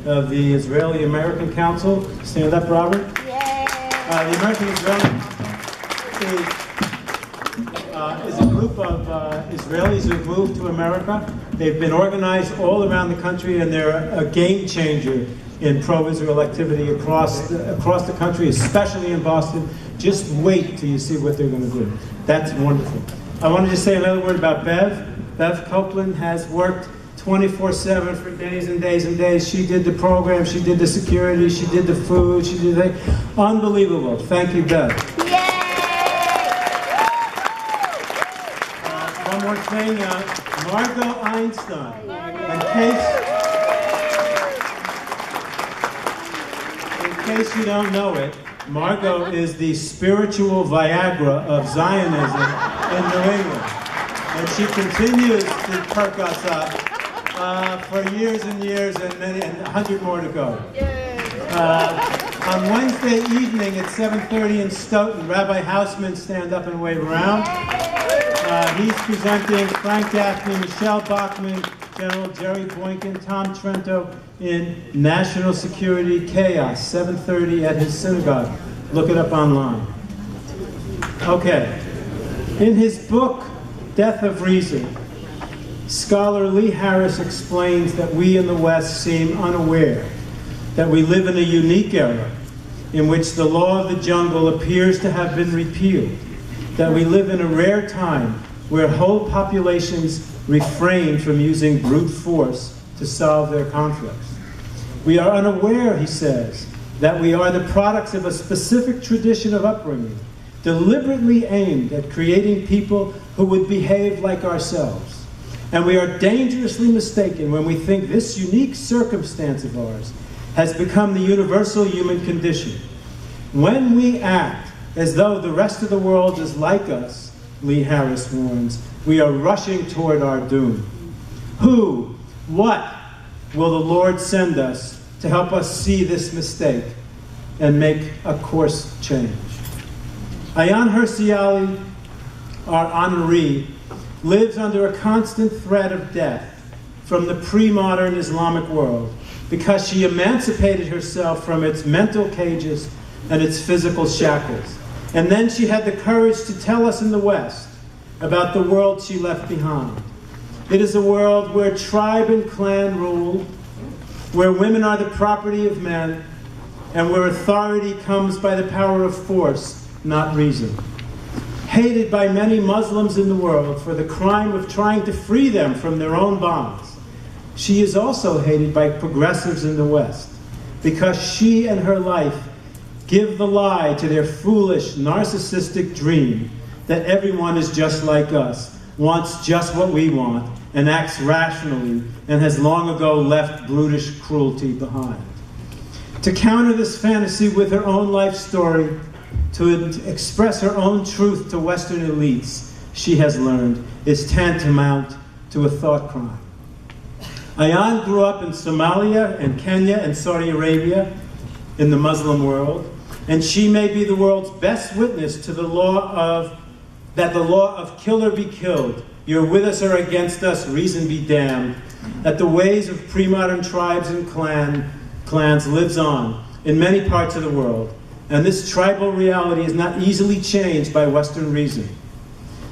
of the Israeli-American Council. Stand up, Robert. Yay! The American-Israeli Council is a group of Israelis who've moved to America. They've been organized all around the country, and they're a game changer in pro-Israel activity across the country, especially in Boston. Just wait till you see what they're going to do. That's wonderful. I wanted to say another word about Bev. Bev Copeland has worked 24/7 for days and days and days. She did the program, she did the security, she did the food, she did the unbelievable. Thank you, Bev. Yay! One more thing, Margot Einstein. In case you don't know it, Margot is the spiritual Viagra of Zionism in New England. And she continues to perk us up for years and years, and 100 more to go. On Wednesday evening at 7:30 in Stoughton, Rabbi Hausman, stand up and wave around. He's presenting Frank Gaffney, Michelle Bachman, General Jerry Boykin, Tom Trento in National Security Chaos, 7:30 at his synagogue. Look it up online. Okay. In his book, Death of Reason, scholar Lee Harris explains that we in the West seem unaware that we live in a unique era in which the law of the jungle appears to have been repealed, that we live in a rare time where whole populations refrain from using brute force to solve their conflicts. We are unaware, he says, that we are the products of a specific tradition of upbringing, deliberately aimed at creating people who would behave like ourselves. And we are dangerously mistaken when we think this unique circumstance of ours has become the universal human condition. When we act as though the rest of the world is like us, Lee Harris warns, we are rushing toward our doom. Who, what will the Lord send us to help us see this mistake and make a course change? Ayaan Hirsi, our honoree, lives under a constant threat of death from the pre-modern Islamic world because she emancipated herself from its mental cages and its physical shackles. And then she had the courage to tell us in the West about the world she left behind. It is a world where tribe and clan rule, where women are the property of men, and where authority comes by the power of force, not reason. Hated by many Muslims in the world for the crime of trying to free them from their own bonds, she is also hated by progressives in the West because she and her life give the lie to their foolish, narcissistic dream that everyone is just like us, wants just what we want, and acts rationally, and has long ago left brutish cruelty behind. To counter this fantasy with her own life story, to express her own truth to Western elites, she has learned, is tantamount to a thought crime. Ayaan grew up in Somalia and Kenya and Saudi Arabia in the Muslim world, and she may be the world's best witness to the law of kill or be killed, you're with us or against us, reason be damned, that the ways of pre-modern tribes and clans lives on in many parts of the world, and this tribal reality is not easily changed by Western reason.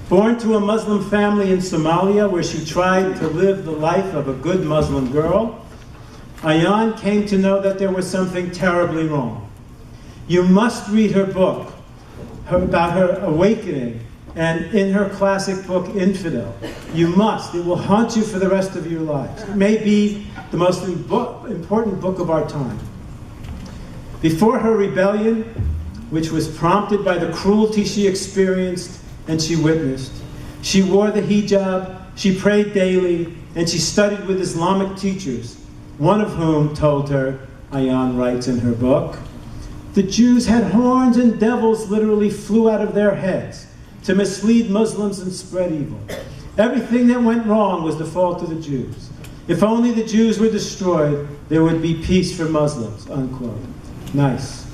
Born to a Muslim family in Somalia where she tried to live the life of a good Muslim girl, Ayaan came to know that there was something terribly wrong. You must read her book about her awakening, and in her classic book, Infidel. You must. It will haunt you for the rest of your lives. It may be the most important book of our time. Before her rebellion, which was prompted by the cruelty she experienced and she witnessed, she wore the hijab, she prayed daily, and she studied with Islamic teachers, one of whom told her, Ayaan writes in her book, the Jews had horns and devils literally flew out of their heads to mislead Muslims and spread evil. Everything that went wrong was the fault of the Jews. If only the Jews were destroyed, there would be peace for Muslims, unquote. Nice.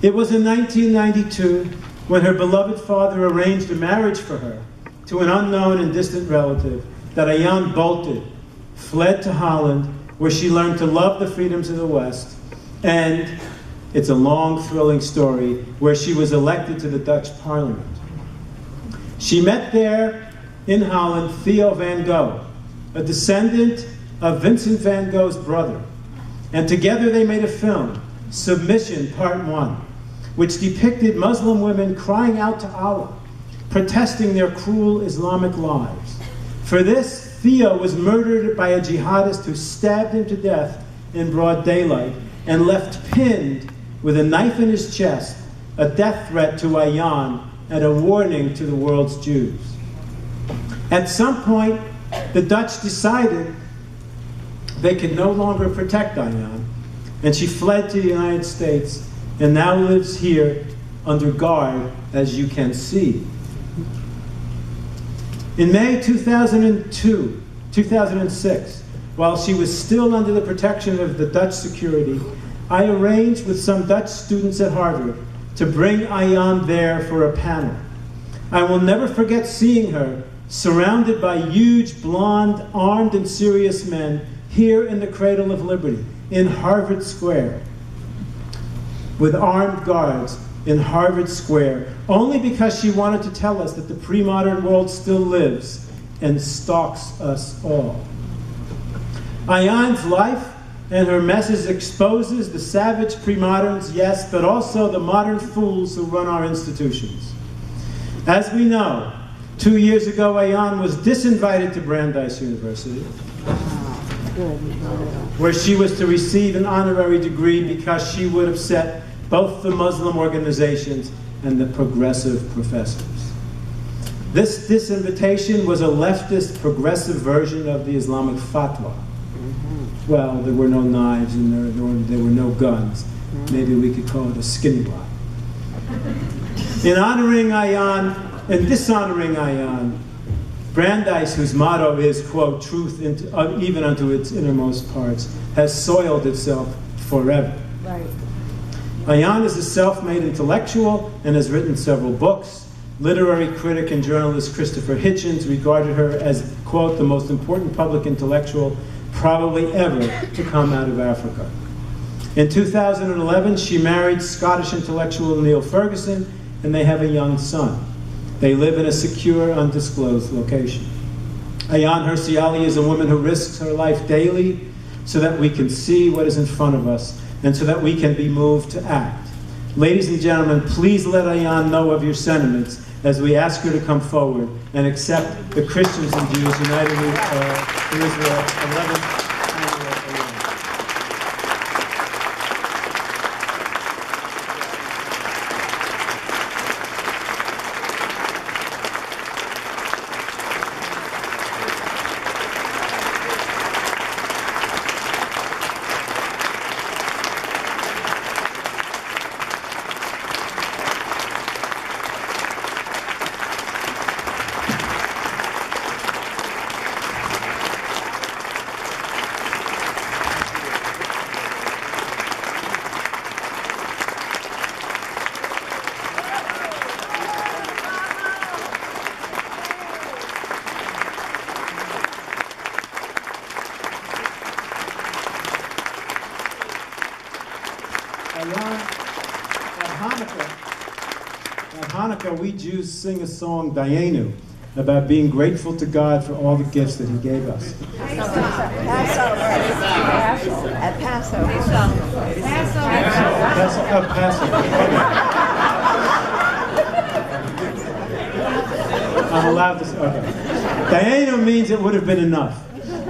It was in 1992 when her beloved father arranged a marriage for her to an unknown and distant relative that Ayaan bolted, fled to Holland, where she learned to love the freedoms of the West, and it's a long, thrilling story where she was elected to the Dutch Parliament. She met there in Holland Theo van Gogh, a descendant of Vincent van Gogh's brother, and together they made a film, Submission Part 1, which depicted Muslim women crying out to Allah, protesting their cruel Islamic lives. For this, Theo was murdered by a jihadist who stabbed him to death in broad daylight and left pinned with a knife in his chest, a death threat to Ayaan and a warning to the world's Jews. At some point, the Dutch decided they could no longer protect Ayaan, and she fled to the United States and now lives here under guard, as you can see. In May 2006, while she was still under the protection of the Dutch security, I arranged with some Dutch students at Harvard to bring Ayaan there for a panel. I will never forget seeing her surrounded by huge, blonde, armed and serious men here in the Cradle of Liberty, in Harvard Square, with armed guards in Harvard Square, only because she wanted to tell us that the pre-modern world still lives and stalks us all. Ayaan's life and her message exposes the savage pre-moderns, yes, but also the modern fools who run our institutions. As we know, 2 years ago, Ayaan was disinvited to Brandeis University, where she was to receive an honorary degree because she would upset both the Muslim organizations and the progressive professors. This disinvitation was a leftist progressive version of the Islamic fatwa. Well, there were no knives and there were no guns. Maybe we could call it a skinny lie. In honoring Ayaan and dishonoring Ayaan, Brandeis, whose motto is, quote, truth even unto its innermost parts, has soiled itself forever. Right. Ayaan is a self-made intellectual and has written several books. Literary critic and journalist Christopher Hitchens regarded her as, quote, the most important public intellectual probably ever to come out of Africa. In 2011, she married Scottish intellectual Neil Ferguson, and they have a young son. They live in a secure, undisclosed location. Ayaan Hirsi is a woman who risks her life daily so that we can see what is in front of us and so that we can be moved to act. Ladies and gentlemen, please let Ayaan know of your sentiments as we ask her to come forward and accept the Christians and Jews United in Israel 11th annual Ayaan. At Hanukkah, we Jews sing a song, Dayenu, about being grateful to God for all the gifts that He gave us. Passover. At Passover. Passover. I'm allowed to say, okay. Dayenu means it would have been enough.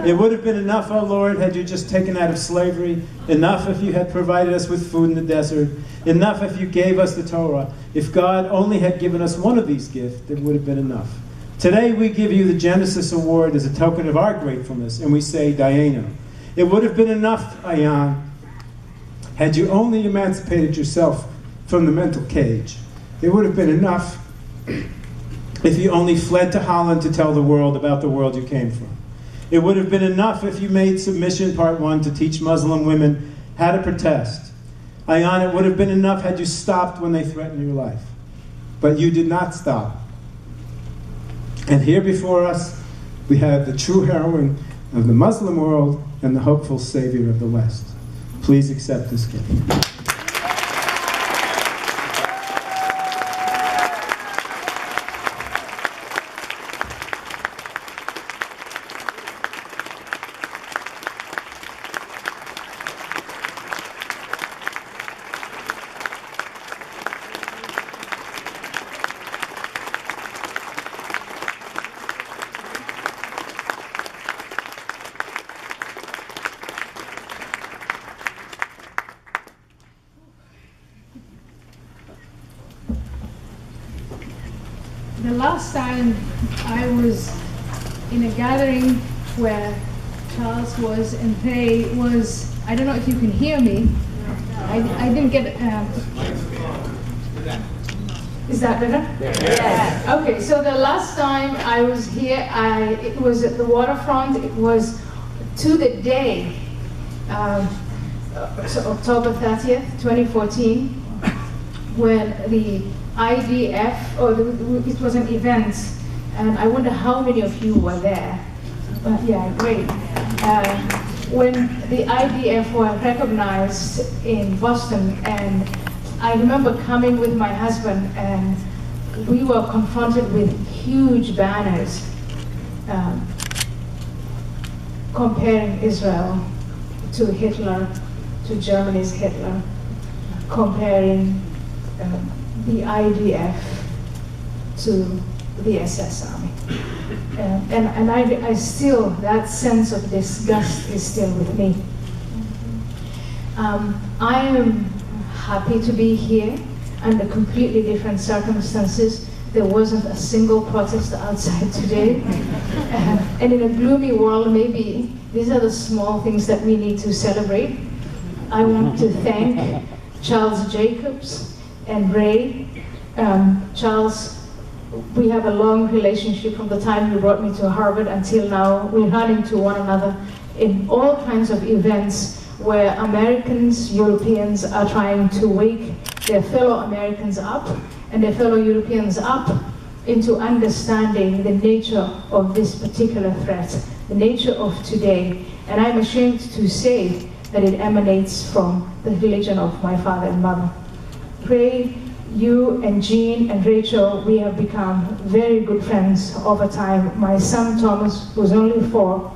It would have been enough, oh Lord, had you just taken out of slavery. Enough if you had provided us with food in the desert. Enough if you gave us the Torah. If God only had given us one of these gifts, it would have been enough. Today we give you the Genesis Award as a token of our gratefulness, and we say, Dayenu. It would have been enough, Ayaan, had you only emancipated yourself from the mental cage. It would have been enough if you only fled to Holland to tell the world about the world you came from. It would have been enough if you made Submission Part 1 to teach Muslim women how to protest. Ayaan, it would have been enough had you stopped when they threatened your life. But you did not stop. And here before us, we have the true heroine of the Muslim world, and the hopeful savior of the West. Please accept this gift. The last time I was in a gathering where Charles was and Ray was, I don't know if you can hear me. I didn't get, is that better? Yes. Okay, so the last time I was here, it was at the waterfront. It was to the day, so October 30th, 2014, when the IDF, it was an event, and I wonder how many of you were there. But yeah, great. When the IDF were recognized in Boston, and I remember coming with my husband, and we were confronted with huge banners comparing Israel to Hitler, to Germany's Hitler, comparing the IDF to the SS Army. And I still, that sense of disgust is still with me. I am happy to be here under completely different circumstances. There wasn't a single protest outside today. And in a gloomy world, maybe these are the small things that we need to celebrate. I want to thank Charles Jacobs and Ray. Charles, we have a long relationship from the time you brought me to Harvard until now. We run into one another in all kinds of events where Americans, Europeans are trying to wake their fellow Americans up and their fellow Europeans up into understanding the nature of this particular threat, the nature of today. And I'm ashamed to say that it emanates from the religion of my father and mother. Pray, you and Jean and Rachel, we have become very good friends over time. My son Thomas, who's only 4,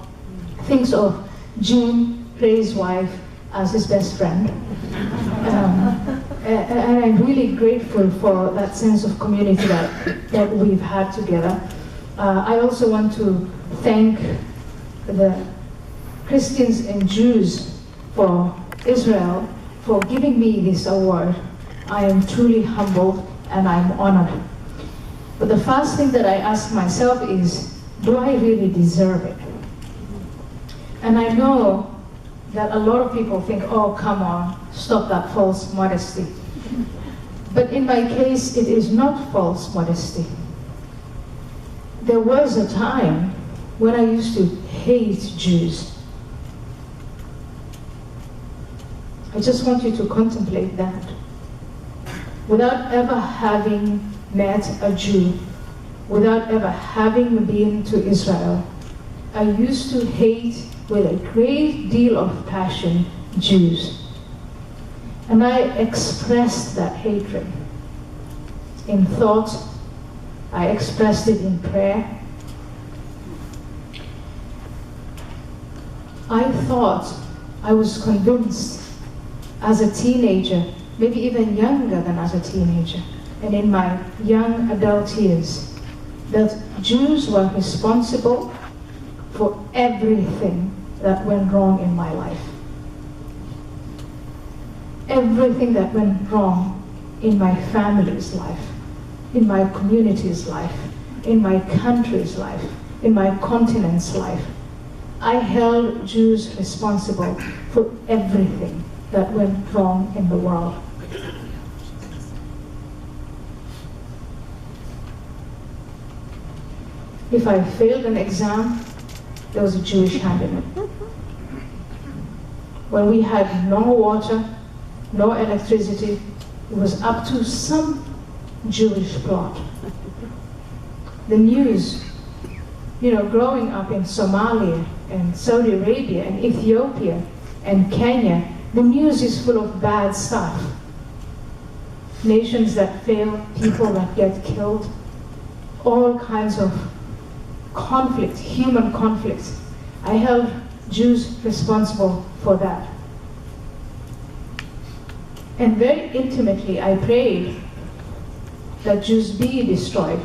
thinks of Jean, Ray's wife, as his best friend. And I'm really grateful for that sense of community that we've had together. I also want to thank the Christians and Jews for Israel for giving me this award. I am truly humbled and I'm honored. But the first thing that I ask myself is, do I really deserve it? And I know that a lot of people think, oh, come on, stop that false modesty. But in my case, it is not false modesty. There was a time when I used to hate Jews. I just want you to contemplate that. Without ever having met a Jew, without ever having been to Israel, I used to hate with a great deal of passion Jews. And I expressed that hatred in thought, I expressed it in prayer. I thought, I was convinced as a teenager, maybe even younger than as a teenager, and in my young adult years, that Jews were responsible for everything that went wrong in my life. Everything that went wrong in my family's life, in my community's life, in my country's life, in my continent's life. I held Jews responsible for everything that went wrong in the world. If I failed an exam, there was a Jewish hand in it. When we had no water, no electricity, it was up to some Jewish plot. The news, growing up in Somalia, and Saudi Arabia and Ethiopia and Kenya, the news is full of bad stuff. Nations that fail, people that get killed, all kinds of conflict, human conflict. I held Jews responsible for that. And very intimately, I prayed that Jews be destroyed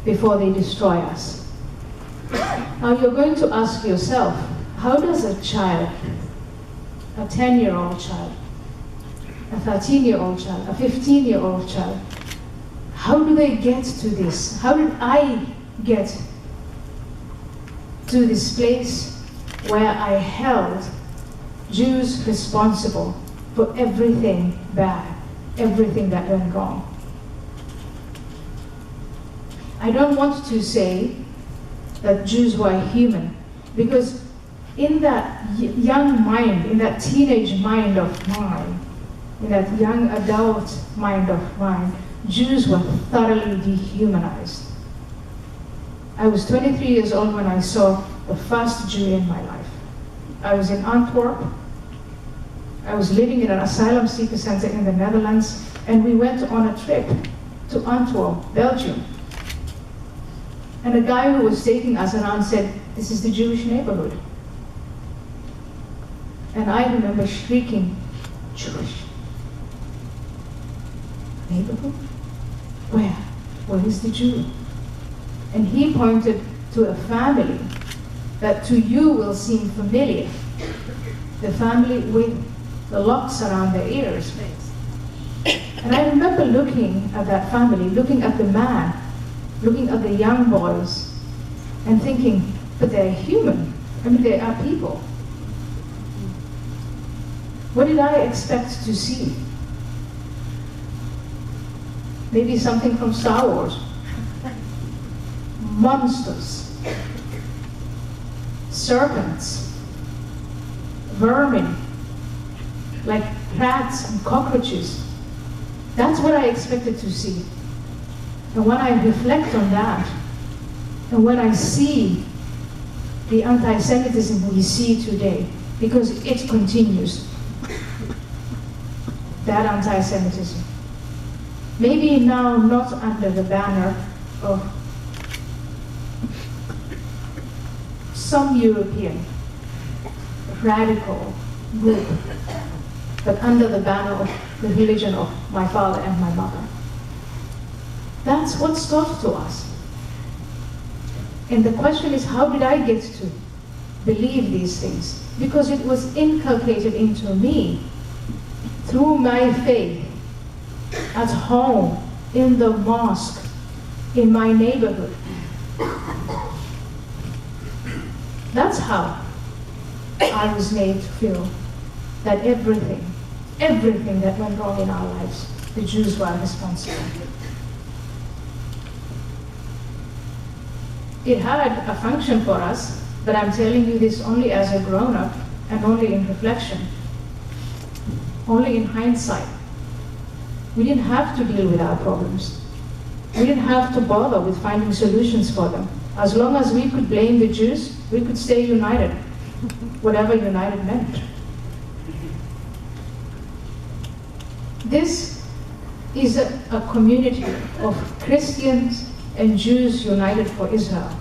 before they destroy us. Now you're going to ask yourself, how does a child, a 10-year-old child, a 13-year-old child, a 15-year-old child, how do they get to this? How did I get to this place where I held Jews responsible for everything bad, everything that went wrong? I don't want to say that Jews were human, because in that young mind, in that teenage mind of mine, in that young adult mind of mine, Jews were thoroughly dehumanized. I was 23 years old when I saw the first Jew in my life. I was in Antwerp. I was living in an asylum seeker center in the Netherlands, and we went on a trip to Antwerp, Belgium. And the guy who was taking us around said, "This is the Jewish neighborhood." And I remember shrieking, "Jewish neighborhood? Where? Where is the Jew?" And he pointed to a family that to you will seem familiar. The family with the locks around their ears. And I remember looking at that family, looking at the man, looking at the young boys, and thinking, but they're human. I mean, they are people. What did I expect to see? Maybe something from Star Wars. Monsters, serpents, vermin, like rats and cockroaches. That's what I expected to see. And when I reflect on that, and when I see the anti-Semitism we see today, because it continues, that anti-Semitism, maybe now not under the banner of some European radical group, but under the banner of the religion of my father and my mother. That's what's taught to us. And the question is, how did I get to believe these things? Because it was inculcated into me through my faith at home, in the mosque, in my neighborhood. That's how I was made to feel that everything that went wrong in our lives, the Jews were responsible. It had a function for us, but I'm telling you this only as a grown-up and only in reflection, only in hindsight. We didn't have to deal with our problems. We didn't have to bother with finding solutions for them. As long as we could blame the Jews, we could stay united, whatever united meant. This is a community of Christians and Jews united for Israel.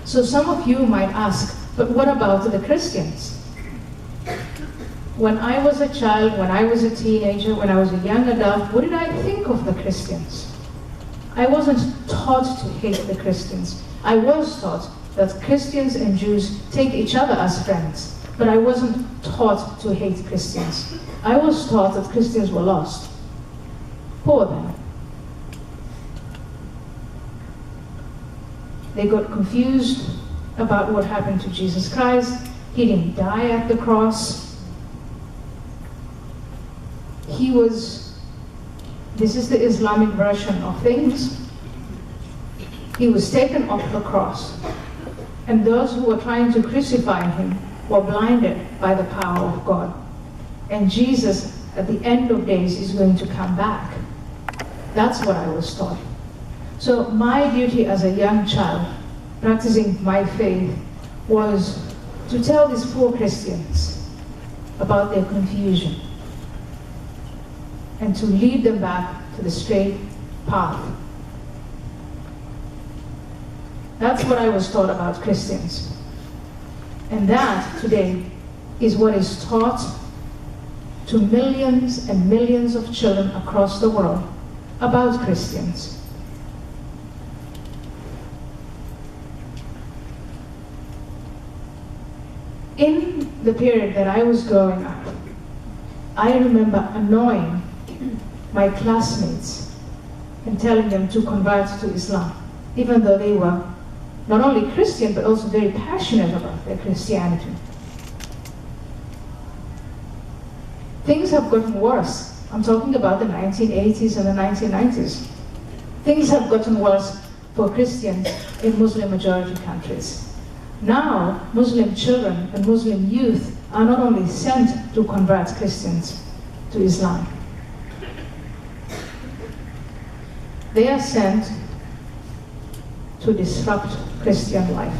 So some of you might ask, but what about the Christians? When I was a child, when I was a teenager, when I was a young adult, what did I think of the Christians? I wasn't taught to hate the Christians. I was taught that Christians and Jews take each other as friends, but I wasn't taught to hate Christians. I was taught that Christians were lost. Poor them. They got confused about what happened to Jesus Christ. He didn't die at the cross. He was, this is the Islamic version of things. He was taken off the cross. And those who were trying to crucify him were blinded by the power of God. And Jesus, at the end of days, is going to come back. That's what I was taught. So my duty as a young child, practicing my faith, was to tell these poor Christians about their confusion and to lead them back to the straight path. That's what I was taught about Christians. And that today is what is taught to millions and millions of children across the world about Christians. In the period that I was growing up, I remember annoying my classmates and telling them to convert to Islam, even though they were not only Christian, but also very passionate about their Christianity. Things have gotten worse. I'm talking about the 1980s and the 1990s. Things have gotten worse for Christians in Muslim-majority countries. Now, Muslim children and Muslim youth are not only sent to convert Christians to Islam, they are sent to disrupt Christian life,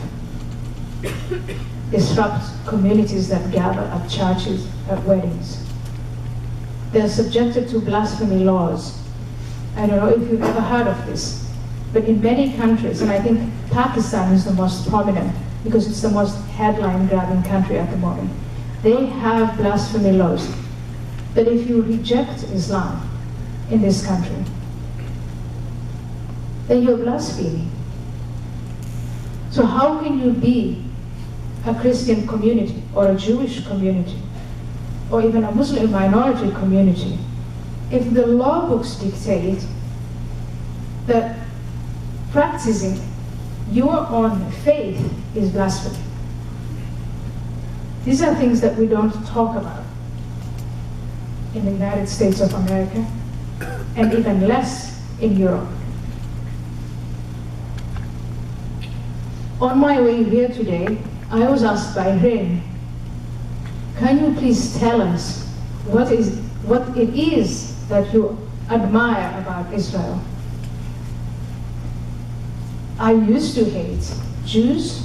disrupt communities that gather at churches, at weddings. They're subjected to blasphemy laws. I don't know if you've ever heard of this, but in many countries, and I think Pakistan is the most prominent because it's the most headline-grabbing country at the moment, they have blasphemy laws that if you reject Islam in this country, then you're blaspheming. So how can you be a Christian community or a Jewish community or even a Muslim minority community if the law books dictate that practicing your own faith is blasphemy? These are things that we don't talk about in the United States of America, and even less in Europe. On my way here today, I was asked by Rin, can you please tell us what it is that you admire about Israel? I used to hate Jews.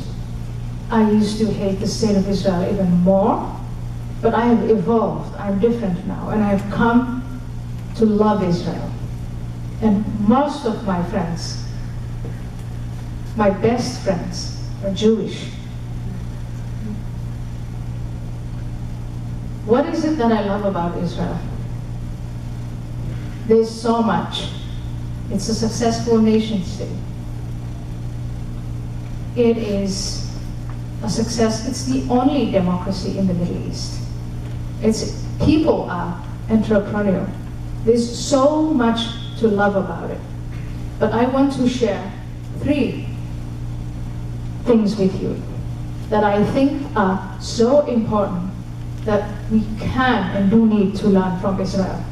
I used to hate the state of Israel even more, but I have evolved. I'm different now, and I've come to love Israel. And most of my friends, my best friends, are Jewish. What is it that I love about Israel? There's so much. It's a successful nation state. It is a success. It's the only democracy in the Middle East. Its people are entrepreneurial. There's so much to love about it. But I want to share 3 things with you that I think are so important that we can and do need to learn from Israel.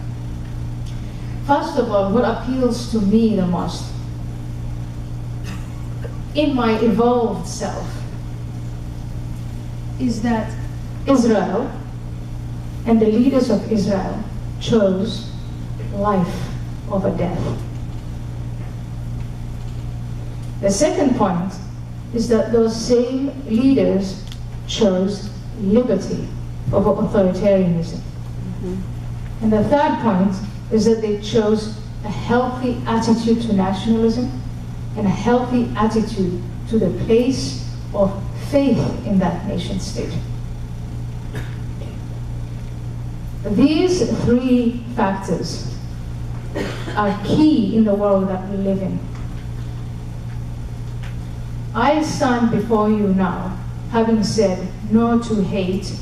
First of all, what appeals to me the most in my evolved self is that Israel and the leaders of Israel chose life over death. The second point is that those same leaders chose liberty over authoritarianism. Mm-hmm. And the third point is that they chose a healthy attitude to nationalism and a healthy attitude to the place of faith in that nation state. These 3 factors are key in the world that we live in. I stand before you now having said no to hate,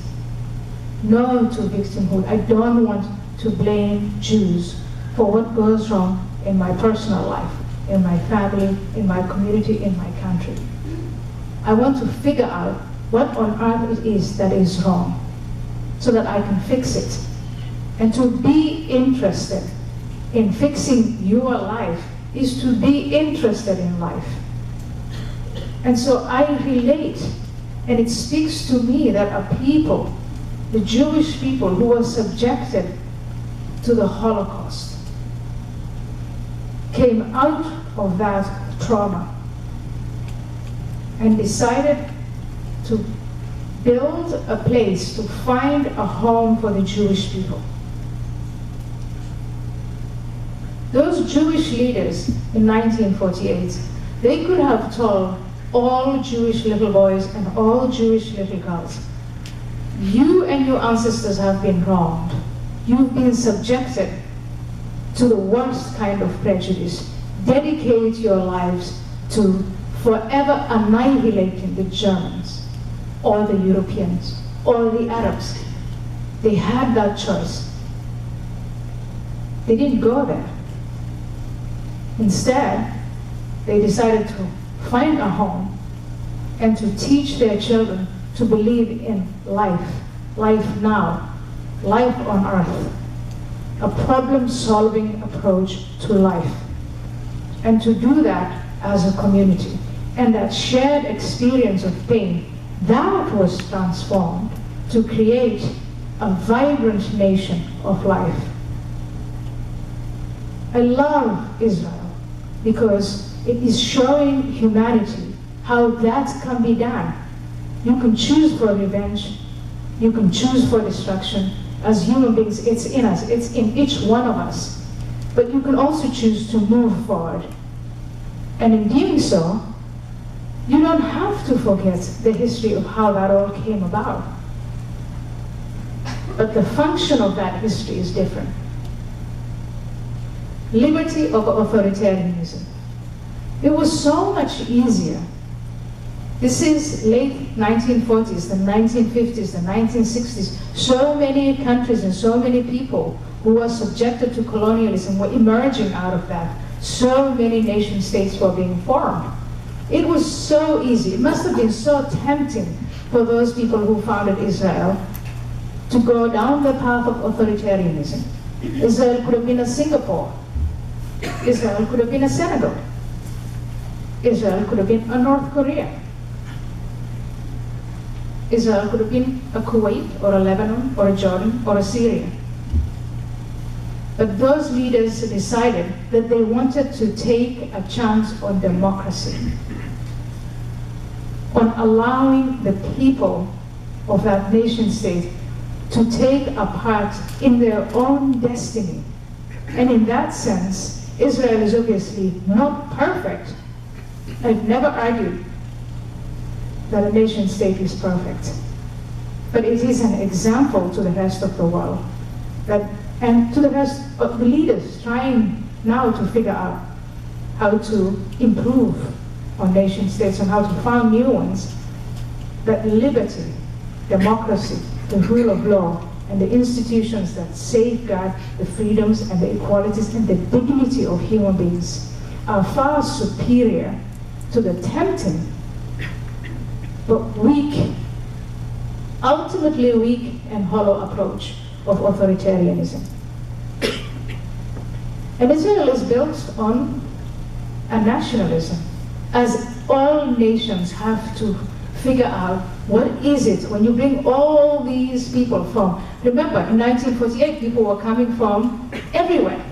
no to victimhood. I don't want to blame Jews for what goes wrong in my personal life, in my family, in my community, in my country. I want to figure out what on earth it is that is wrong so that I can fix it. And to be interested in fixing your life is to be interested in life. And so I relate, and it speaks to me that a people, the Jewish people who were subjected to the Holocaust, came out of that trauma and decided to build a place to find a home for the Jewish people. Those Jewish leaders in 1948, they could have told all Jewish little boys and all Jewish little girls, you and your ancestors have been wronged. You've been subjected to the worst kind of prejudice. Dedicate your lives to forever annihilating the Germans or the Europeans or the Arabs. They had that choice. They didn't go there. Instead, they decided to find a home and to teach their children to believe in life, life now, life on earth, a problem-solving approach to life, and to do that as a community. And that shared experience of pain, that was transformed to create a vibrant nation of life. I love Israel because it is showing humanity how that can be done. You can choose for revenge, you can choose for destruction. As human beings, it's in us, it's in each one of us. But you can also choose to move forward. And in doing so, you don't have to forget the history of how that all came about. But the function of that history is different. Liberty over authoritarianism. It was so much easier. This is late 1940s, the 1950s, the 1960s. So many countries and so many people who were subjected to colonialism were emerging out of that. So many nation states were being formed. It was so easy. It must have been so tempting for those people who founded Israel to go down the path of authoritarianism. Israel could have been a Singapore. Israel could have been a Senegal. Israel could have been a North Korea. Israel could have been a Kuwait or a Lebanon or a Jordan or a Syria. But those leaders decided that they wanted to take a chance on democracy, on allowing the people of that nation state to take a part in their own destiny. And in that sense, Israel is obviously not perfect. I've never argued that a nation state is perfect. But it is an example to the rest of the world, and to the rest of the leaders trying now to figure out how to improve on nation states and how to found new ones, that liberty, democracy, the rule of law, and the institutions that safeguard the freedoms and the equalities and the dignity of human beings are far superior to the tempting but weak, ultimately weak and hollow approach of authoritarianism. And Israel is built on a nationalism, as all nations have to figure out what is it when you bring all these people from, remember in 1948 people were coming from everywhere,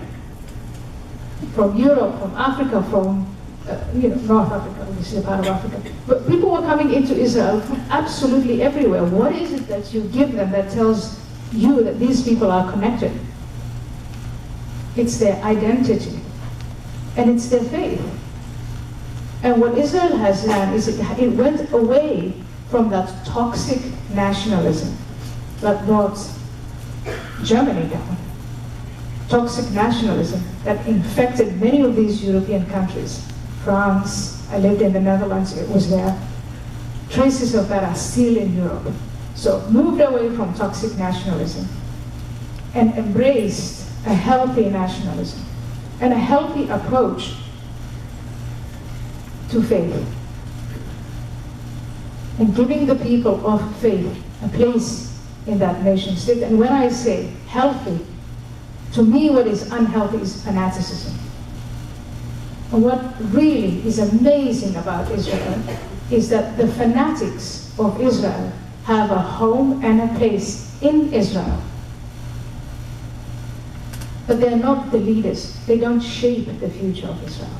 from Europe, from Africa, from North Africa, obviously a part of Africa. But people were coming into Israel from absolutely everywhere. What is it that you give them that tells you that these people are connected? It's their identity, and it's their faith. And what Israel has done is it went away from that toxic nationalism that brought Germany down. Toxic nationalism that infected many of these European countries. France, I lived in the Netherlands, it was there. Traces of that are still in Europe. So moved away from toxic nationalism and embraced a healthy nationalism and a healthy approach to faith. And giving the people of faith a place in that nation state. And when I say healthy, to me what is unhealthy is fanaticism. And what really is amazing about Israel is that the fanatics of Israel have a home and a place in Israel. But they're not the leaders. They don't shape the future of Israel.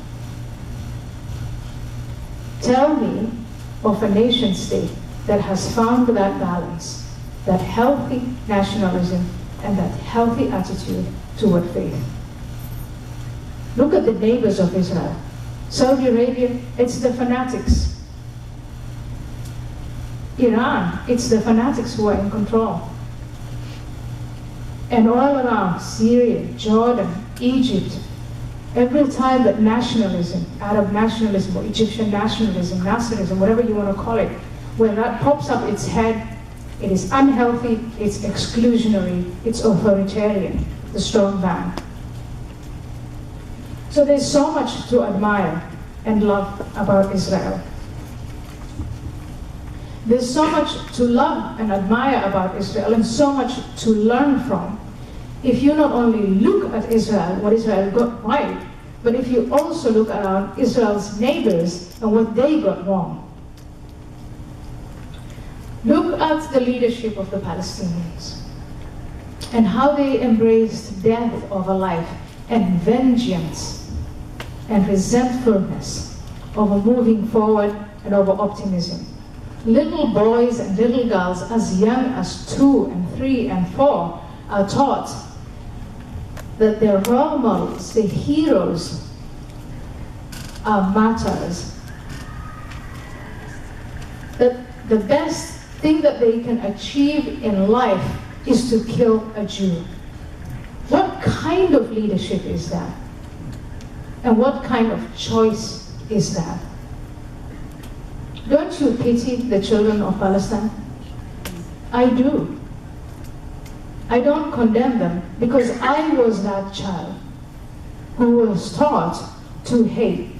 Tell me of a nation state that has found that balance, that healthy nationalism and that healthy attitude toward faith. Look at the neighbors of Israel. Saudi Arabia, it's the fanatics. Iran, it's the fanatics who are in control. And all around Syria, Jordan, Egypt, every time that nationalism, Arab nationalism or Egyptian nationalism, Nasserism, whatever you want to call it, when that pops up its head, it is unhealthy, it's exclusionary, it's authoritarian, the strong man. So there's so much to admire and love about Israel. There's so much to love and admire about Israel and so much to learn from. If you not only look at Israel, what Israel got right, but if you also look around Israel's neighbors and what they got wrong. Look at the leadership of the Palestinians and how they embraced death over life and vengeance and resentfulness over moving forward and over optimism. Little boys and little girls as young as 2 and 3 and 4 are taught that their role models, the heroes, are martyrs. That the best thing that they can achieve in life is to kill a Jew. What kind of leadership is that? And what kind of choice is that? Don't you pity the children of Palestine? I do. I don't condemn them because I was that child who was taught to hate,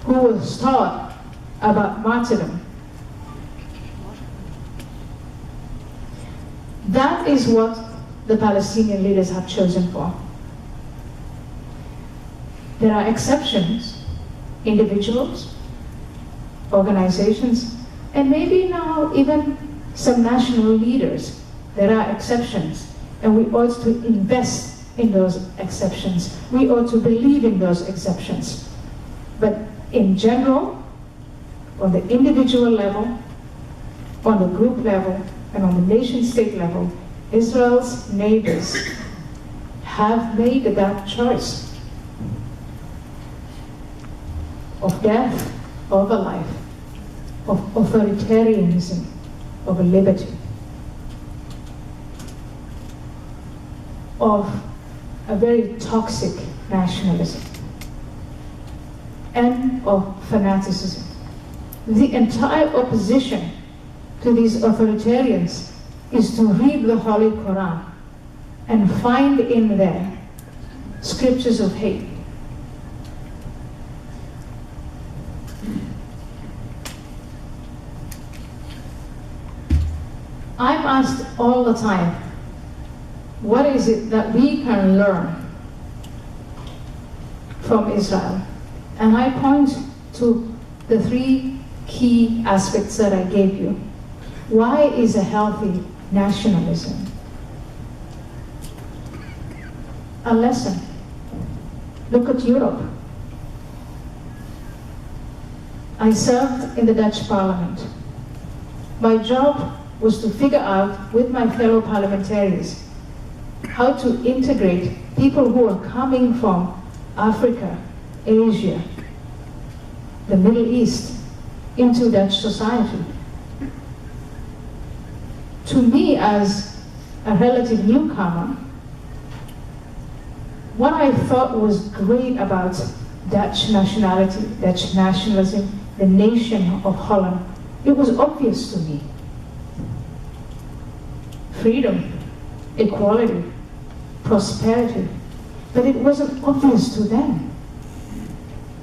who was taught about martyrdom. That is what the Palestinian leaders have chosen for. There are exceptions, individuals, organizations, and maybe now even some national leaders. There are exceptions, and we ought to invest in those exceptions. We ought to believe in those exceptions. But in general, on the individual level, on the group level, and on the nation-state level, Israel's neighbors have made that choice of death over life, of authoritarianism over liberty, of a very toxic nationalism, and of fanaticism. The entire opposition to these authoritarians is to read the Holy Quran and find in there scriptures of hate. I'm asked all the time, what is it that we can learn from Israel? And I point to the 3 key aspects that I gave you. Why is a healthy nationalism a lesson? Look at Europe. I served in the Dutch Parliament. My job was to figure out with my fellow parliamentarians how to integrate people who are coming from Africa, Asia, the Middle East into Dutch society. To me, as a relative newcomer, what I thought was great about Dutch nationality, Dutch nationalism, the nation of Holland, it was obvious to me. Freedom, equality, prosperity, but it wasn't obvious to them.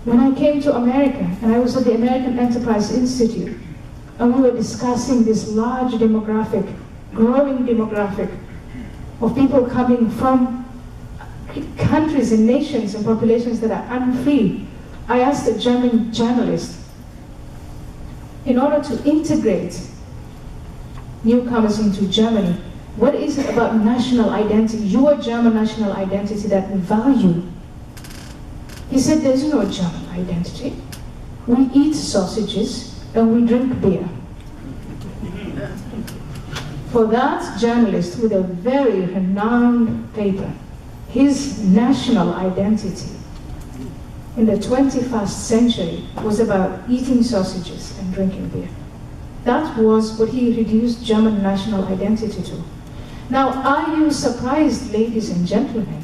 When I came to America, and I was at the American Enterprise Institute, and we were discussing this large demographic, growing demographic of people coming from countries and nations and populations that are unfree, I asked a German journalist, in order to integrate newcomers into Germany, what is it about national identity, your German national identity, that we value? He said, there's no German identity. We eat sausages and we drink beer. For that journalist with a very renowned paper, his national identity in the 21st century was about eating sausages and drinking beer. That was what he reduced German national identity to. Now, are you surprised, ladies and gentlemen,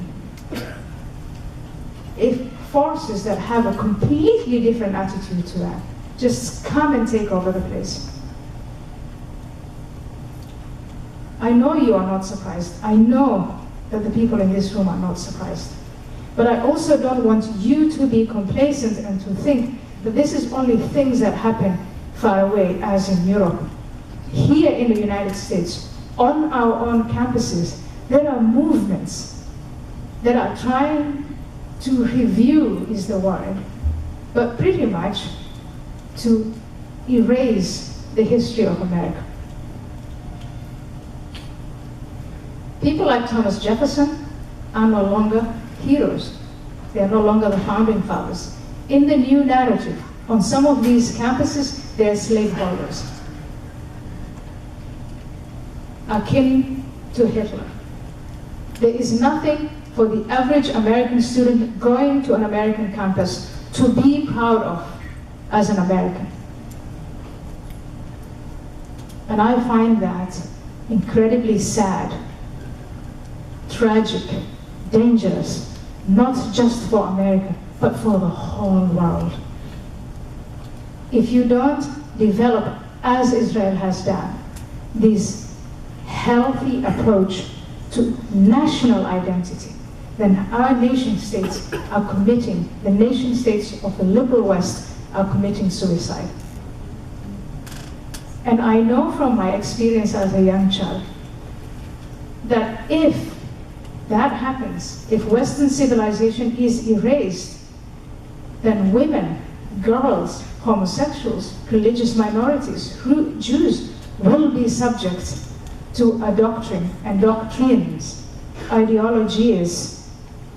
if forces that have a completely different attitude to that just come and take over the place? I know you are not surprised. I know that the people in this room are not surprised. But I also don't want you to be complacent and to think that this is only things that happen far away, as in Europe. Here in the United States, on our own campuses, there are movements that are trying to review, is the word, but pretty much to erase the history of America. People like Thomas Jefferson are no longer heroes. They are no longer the founding fathers. In the new narrative, on some of these campuses, they are slaveholders, akin to Hitler. There is nothing for the average American student going to an American campus to be proud of as an American. And I find that incredibly sad, tragic, dangerous, not just for America, but for the whole world. If you don't develop, as Israel has done, this healthy approach to national identity, then our nation states are committing, the nation states of the liberal West are committing suicide. And I know from my experience as a young child that if that happens, if Western civilization is erased, then women, girls, homosexuals, religious minorities, Jews will be subject to a doctrine and doctrines, ideologies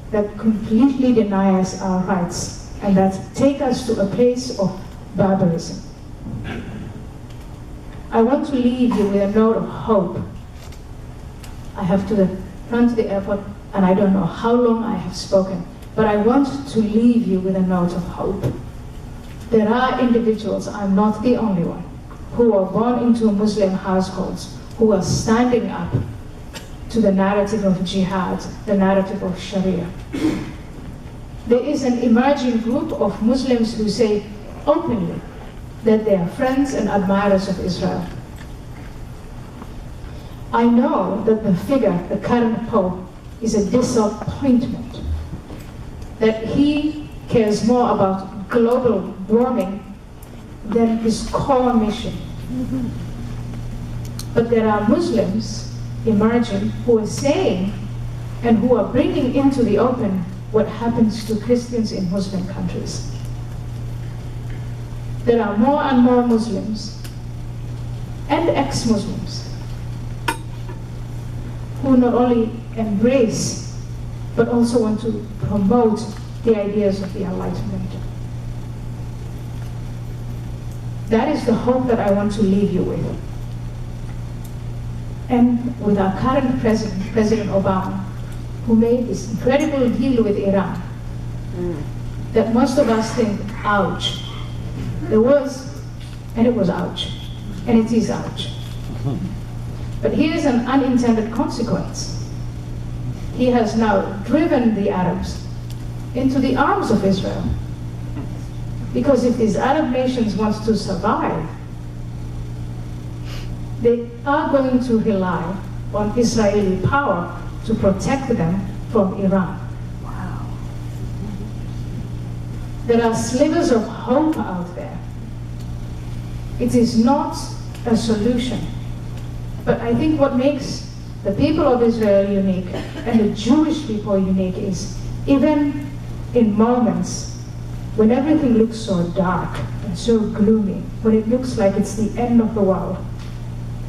that completely deny us our rights and that take us to a place of barbarism. I want to leave you with a note of hope. I have to run to the airport and I don't know how long I have spoken, but I want to leave you with a note of hope. There are individuals, I'm not the only one, who are born into Muslim households, who are standing up to the narrative of jihad, the narrative of Sharia. There is an emerging group of Muslims who say openly that they are friends and admirers of Israel. I know that the figure, the current Pope, is a disappointment, that he cares more about global warming than his core mission. But there are Muslims emerging who are saying and who are bringing into the open what happens to Christians in Muslim countries. There are more and more Muslims and ex-Muslims who not only embrace but also want to promote the ideas of the Enlightenment. That is the hope that I want to leave you with. And with our current president, President Obama, who made this incredible deal with Iran, that most of us think, ouch. There was, and it was ouch, and it is ouch. But here's an unintended consequence. He has now driven the Arabs into the arms of Israel. Because if these Arab nations want to survive, they are going to rely on Israeli power to protect them from Iran. Wow. There are slivers of hope out there. It is not a solution. But I think what makes the people of Israel unique and the Jewish people unique is even in moments when everything looks so dark and so gloomy, when it looks like it's the end of the world,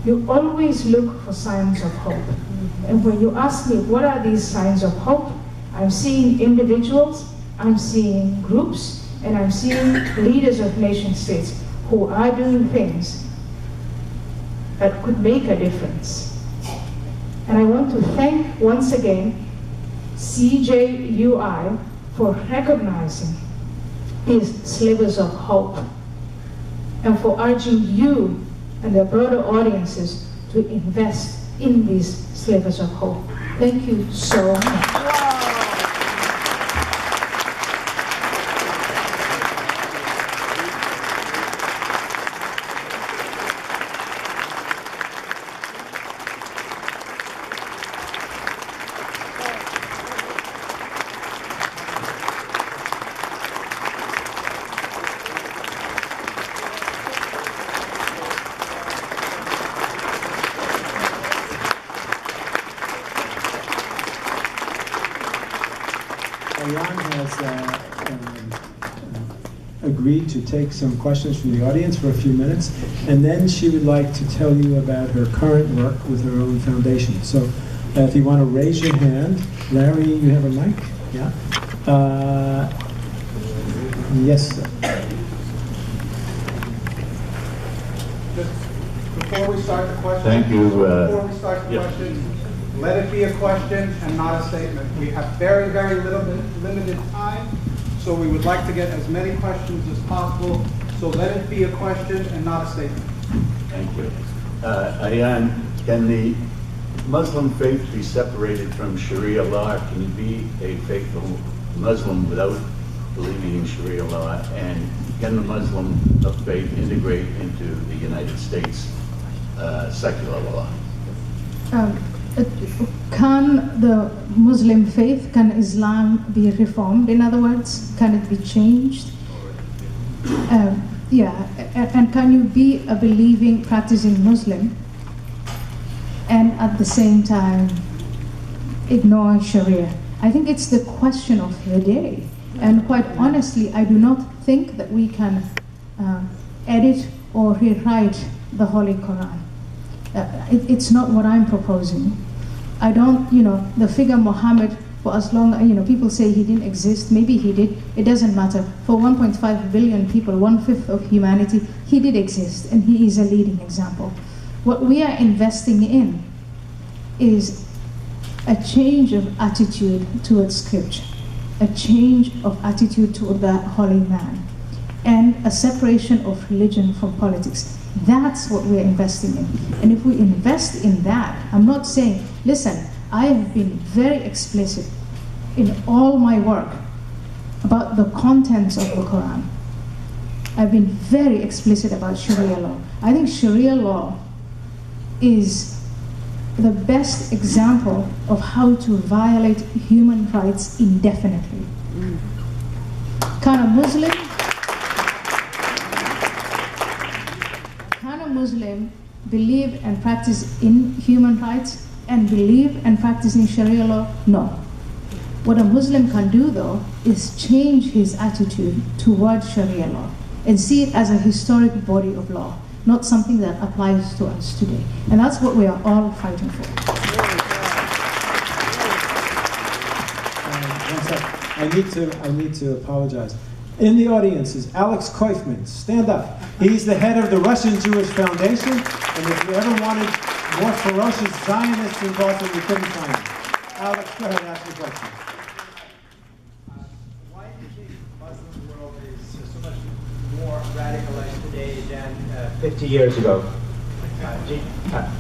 you always look for signs of hope. And when you ask me, what are these signs of hope? I'm seeing individuals, I'm seeing groups, and I'm seeing leaders of nation states who are doing things that could make a difference. And I want to thank once again CJUI for recognizing these slivers of hope and for urging you and the broader audiences to invest in these slivers of hope. Thank you so much. Ayaan has agreed to take some questions from the audience for a few minutes, and then she would like to tell you about her current work with her own foundation. So if you want to raise your hand, Larry, you have a mic? Yeah? Yes, sir. Before we start the question, Thank you. Before we start the question, let it be a question and not a statement. We have very, very limited time, so we would like to get as many questions as possible. So let it be a question and not a statement. Thank you. Ayaan, can the Muslim faith be separated from Sharia law? Can you be a faithful Muslim without believing in Sharia law? And can the Muslim faith integrate into the United States secular law? Can the Muslim faith, can Islam be reformed? In other words, can it be changed? Yeah, and can you be a believing, practicing Muslim and at the same time ignore Sharia? I think it's the question of the day. And quite honestly, I do not think that we can edit or rewrite the Holy Quran. It's not what I'm proposing. I don't, the figure Muhammad, for as long, people say he didn't exist, maybe he did, it doesn't matter. For 1.5 billion people, 1/5 of humanity, he did exist, and he is a leading example. What we are investing in is a change of attitude towards scripture, a change of attitude toward the holy man, and a separation of religion from politics. That's what we're investing in. And if we invest in that, I'm not saying, listen, I have been very explicit in all my work about the contents of the Quran. I've been very explicit about Sharia law. I think Sharia law is the best example of how to violate human rights indefinitely. Can a Muslim believe and practice in human rights and believe and practice in Sharia law? No. What a Muslim can do, though, is change his attitude towards Sharia law and see it as a historic body of law, not something that applies to us today. And that's what we are all fighting for. I need to apologize. In the audience is Alex Koifman. Stand up. He's the head of the Russian Jewish Foundation, and if you ever wanted more ferocious Zionists in Boston, you couldn't find them. Alex, go ahead and ask your question. Why do you think the Muslim world is so much more radicalized today than 50 years ago?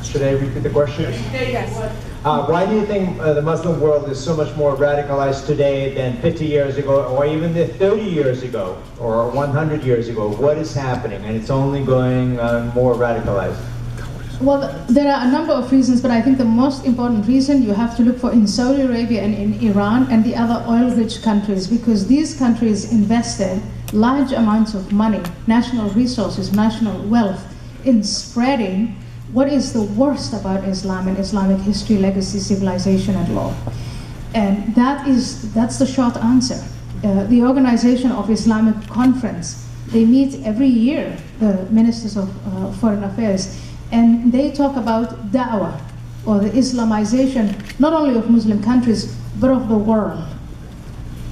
Should I repeat the question? Yes. Why do you think the Muslim world is so much more radicalized today than 50 years ago, or even 30 years ago, or 100 years ago? What is happening? And it's only going more radicalized. Well, there are a number of reasons, but I think the most important reason you have to look for in Saudi Arabia and in Iran and the other oil-rich countries, because these countries invested large amounts of money, national resources, national wealth, in spreading what is the worst about Islam and Islamic history, legacy, civilization, and law. And that's the short answer. The Organization of Islamic Conference, they meet every year, the ministers of foreign affairs, and they talk about da'wah, or the Islamization, not only of Muslim countries, but of the world.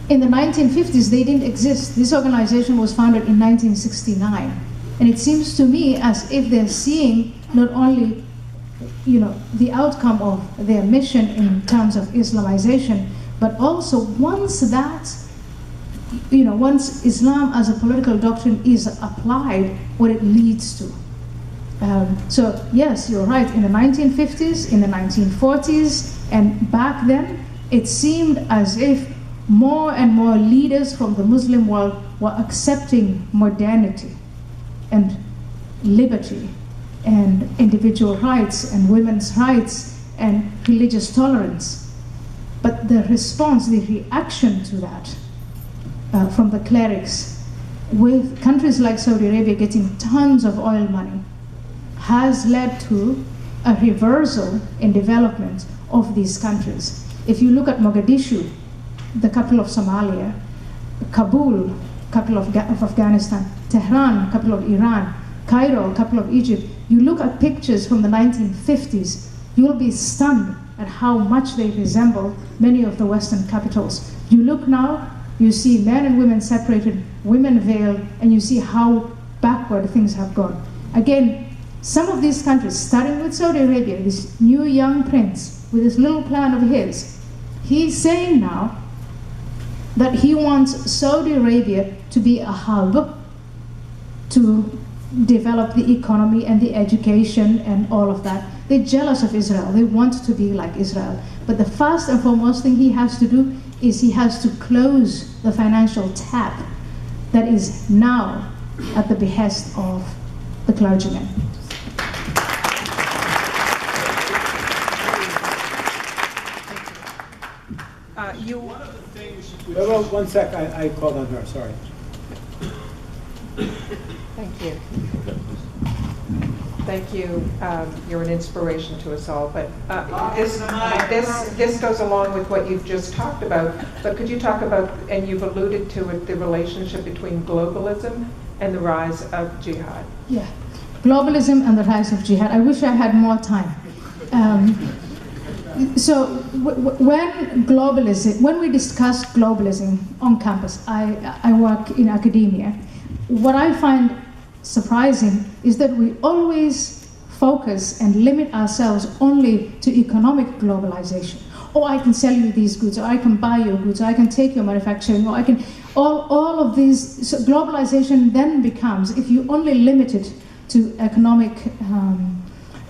In the 1950s, they didn't exist. This organization was founded in 1969. And it seems to me as if they're seeing not only the outcome of their mission in terms of Islamization, but also once Islam as a political doctrine is applied, what it leads to. So yes, you're right, in the 1950s, in the 1940s, and back then, it seemed as if more and more leaders from the Muslim world were accepting modernity and liberty and individual rights and women's rights and religious tolerance. But the response, the reaction to that from the clerics, with countries like Saudi Arabia getting tons of oil money, has led to a reversal in development of these countries. If you look at Mogadishu, the capital of Somalia, Kabul, capital of Afghanistan, Tehran, capital of Iran, Cairo, capital of Egypt, you look at pictures from the 1950s, you'll be stunned at how much they resemble many of the Western capitals. You look now, you see men and women separated, women veiled, and you see how backward things have gone. Again, some of these countries, starting with Saudi Arabia, this new young prince with this little plan of his, he's saying now that he wants Saudi Arabia to be a hub to develop the economy and the education and all of that. They're jealous of Israel. They want to be like Israel. But the first and foremost thing he has to do is he has to close the financial tap that is now at the behest of the clergymen. Well, one sec, I called on her, sorry. Thank you. Thank you. You're an inspiration to us all. But this goes along with what you've just talked about. But could you talk about, and you've alluded to it, the relationship between globalism and the rise of jihad? Yeah, globalism and the rise of jihad. I wish I had more time. So when we discuss globalism on campus, I work in academia. What I find surprising is that we always focus and limit ourselves only to economic globalization. Oh, I can sell you these goods, or I can buy your goods, or I can take your manufacturing, or I can, all of these. So globalization then becomes, if you only limit it to economic,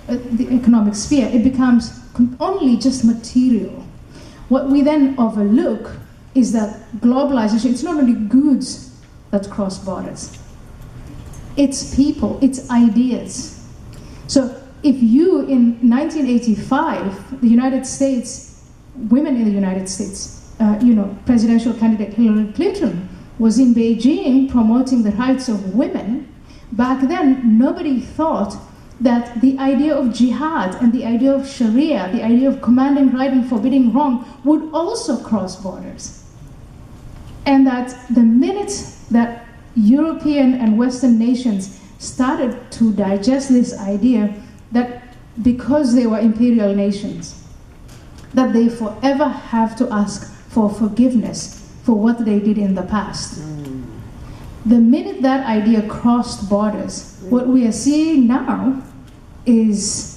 the economic sphere, it becomes only just material. What we then overlook is that globalization, it's not only goods that cross borders. It's people, it's ideas. So if you, in 1985, the United States, women in the United States, presidential candidate Hillary Clinton was in Beijing promoting the rights of women, back then nobody thought that the idea of jihad and the idea of Sharia, the idea of commanding right and forbidding wrong, would also cross borders. And that the minute that European and Western nations started to digest this idea that because they were imperial nations, that they forever have to ask for forgiveness for what they did in the past. The minute that idea crossed borders, what we are seeing now is